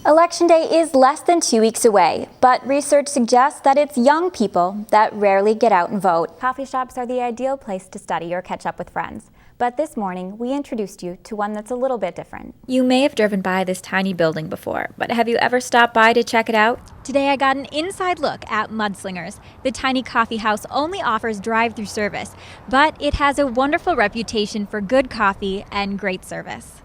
Election Day is less than 2 weeks away, but research suggests that it's young people that rarely get out and vote. Coffee shops are the ideal place to study or catch up with friends. But this morning, we introduced you to one that's a little bit different. You may have driven by this tiny building before, but have you ever stopped by to check it out? Today I got an inside look at Mudslingers. The tiny coffee house only offers drive-through service, but it has a wonderful reputation for good coffee and great service.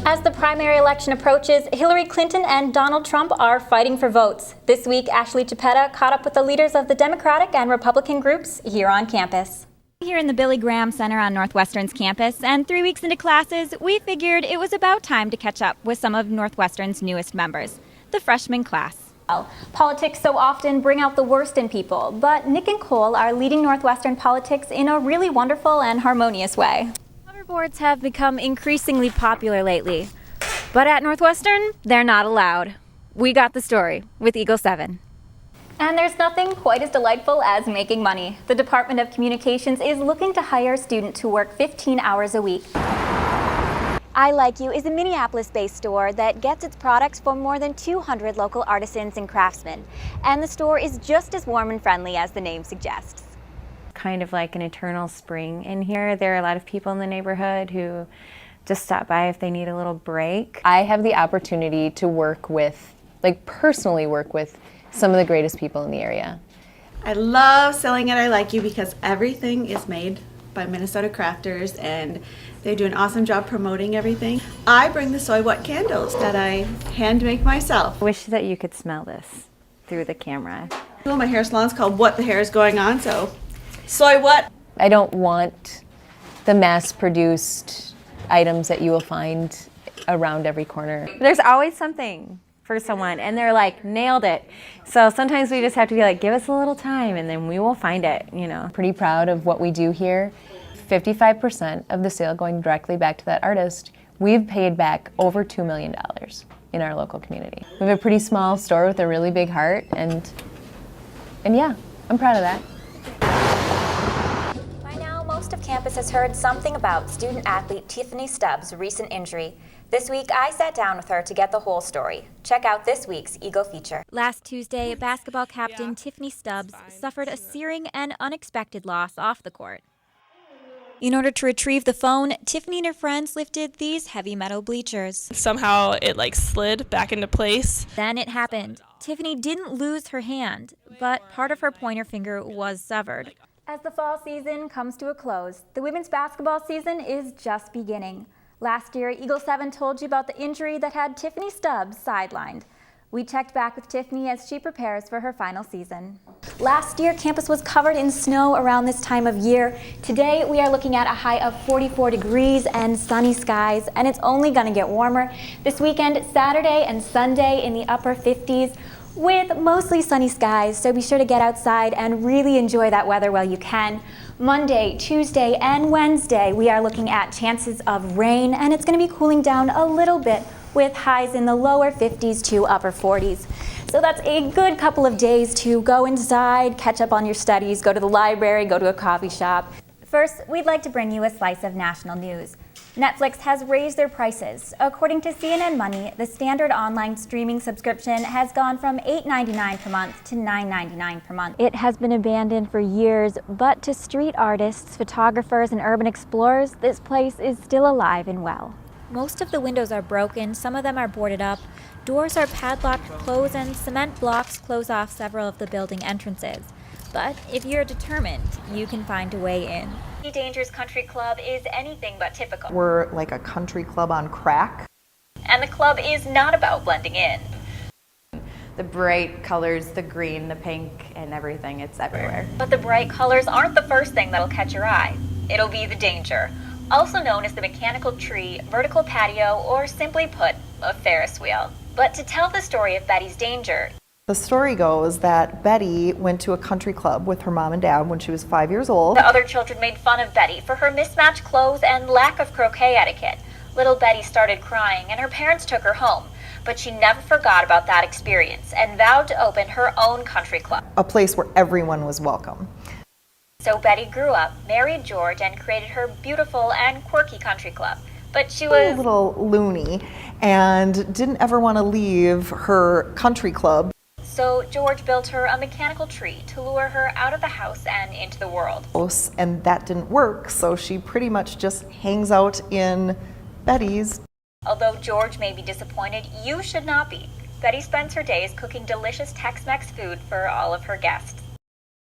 As the primary election approaches, Hillary Clinton and Donald Trump are fighting for votes. This week, Ashley Chapetta caught up with the leaders of the Democratic and Republican groups here on campus. Here in the Billy Graham Center on Northwestern's campus, and 3 weeks into classes, we figured it was about time to catch up with some of Northwestern's newest members, the freshman class. Politics so often bring out the worst in people, but Nick and Cole are leading Northwestern politics in a really wonderful and harmonious way. Hoverboards have become increasingly popular lately, but at Northwestern, they're not allowed. We got the story with Eagle 7. And there's nothing quite as delightful as making money. The Department of Communications is looking to hire a student to work 15 hours a week. I Like You is a Minneapolis-based store that gets its products from more than 200 local artisans and craftsmen. And the store is just as warm and friendly as the name suggests. Kind of like an eternal spring in here. There are a lot of people in the neighborhood who just stop by if they need a little break. I have the opportunity to work with, personally work with some of the greatest people in the area. I love selling at I Like You because everything is made by Minnesota crafters and they do an awesome job promoting everything. I bring the soy what candles that I hand make myself. I wish that you could smell this through the camera. Well, my hair salon's called What the Hair is Going On, so soy what? I don't want the mass-produced items that you will find around every corner. There's always something for someone, and they're like, nailed it. So sometimes we just have to be like, give us a little time, and then we will find it, you know. Pretty proud of what we do here. 55% of the sale going directly back to that artist. We've paid back over $2 million in our local community. We have a pretty small store with a really big heart, and yeah, I'm proud of that. By now, most of campus has heard something about student athlete Tiffany Stubbs' recent injury. This week, I sat down with her to get the whole story. Check out this week's Eagle feature. Last Tuesday, basketball captain Tiffany Stubbs suffered a searing and unexpected loss off the court. In order to retrieve the phone, Tiffany and her friends lifted these heavy metal bleachers. Somehow it slid back into place. Then it happened. Tiffany didn't lose her hand, but part of her pointer finger was severed. As the fall season comes to a close, the women's basketball season is just beginning. Last year, Eagle 7 told you about the injury that had Tiffany Stubbs sidelined. We checked back with Tiffany as she prepares for her final season. Last year, campus was covered in snow around this time of year. Today, we are looking at a high of 44 degrees and sunny skies, and it's only going to get warmer. This weekend, Saturday and Sunday in the upper 50s with mostly sunny skies, so be sure to get outside and really enjoy that weather while you can. Monday, Tuesday, and Wednesday, we are looking at chances of rain, and it's going to be cooling down a little bit with highs in the lower 50s to upper 40s. So that's a good couple of days to go inside, catch up on your studies, go to the library, go to a coffee shop. First, we'd like to bring you a slice of national news. Netflix has raised their prices. According to CNN Money, the standard online streaming subscription has gone from $8.99 per month to $9.99 per month. It has been abandoned for years, but to street artists, photographers, and urban explorers, this place is still alive and well. Most of the windows are broken, some of them are boarded up. Doors are padlocked closed, and cement blocks close off several of the building entrances. But if you're determined, you can find a way in. Danger's Country Club is anything but typical. We're like a country club on crack. And the club is not about blending in. The bright colors, the green, the pink, and everything, it's everywhere. But the bright colors aren't the first thing that'll catch your eye. It'll be the danger, also known as the mechanical tree, vertical patio, or simply put, a Ferris wheel. But to tell the story of Betty's danger, The story goes that Betty went to a country club with her mom and dad when she was 5 years old. the other children made fun of Betty for her mismatched clothes and lack of croquet etiquette. Little Betty started crying, and her parents took her home. But she never forgot about that experience and vowed to open her own country club. A place where everyone was welcome. So Betty grew up, married George, and created her beautiful and quirky country club. But she a was little loony and didn't ever want to leave her country club. So George built her a mechanical tree to lure her out of the house and into the world. And that didn't work, so she pretty much just hangs out in Betty's. Although George may be disappointed, you should not be. Betty spends her days cooking delicious Tex-Mex food for all of her guests.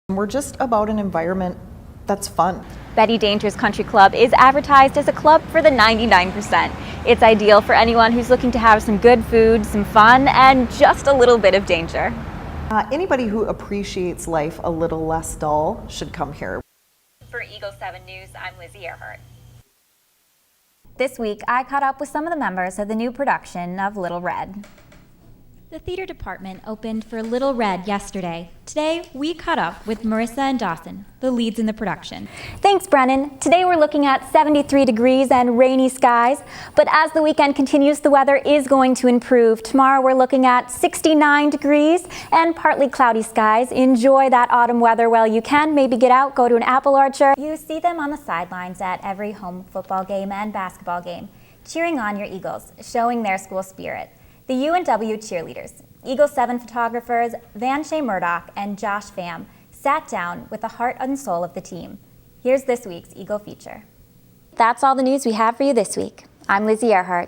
We're just about an environment that's fun. Betty Danger's Country Club is advertised as a club for the 99%. It's ideal for anyone who's looking to have some good food, some fun, and just a little bit of danger. Anybody who appreciates life a little less dull should come here. For Eagle 7 News, I'm Lizzie Arehart. This week, I caught up with some of the members of the new production of Little Red. The theater department opened for Little Red yesterday. Today, we caught up with Marissa and Dawson, the leads in the production. Thanks, Brennan. Today we're looking at 73 degrees and rainy skies, but as the weekend continues, the weather is going to improve. Tomorrow we're looking at 69 degrees and partly cloudy skies. Enjoy that autumn weather while you can. Maybe get out, go to an apple orchard. You see them on the sidelines at every home football game and basketball game, cheering on your Eagles, showing their school spirit. The UNW cheerleaders, Eagle 7 photographers Van Shea Murdoch and Josh Pham sat down with the heart and soul of the team. Here's this week's Eagle feature. That's all the news we have for you this week. I'm Lizzie Arehart.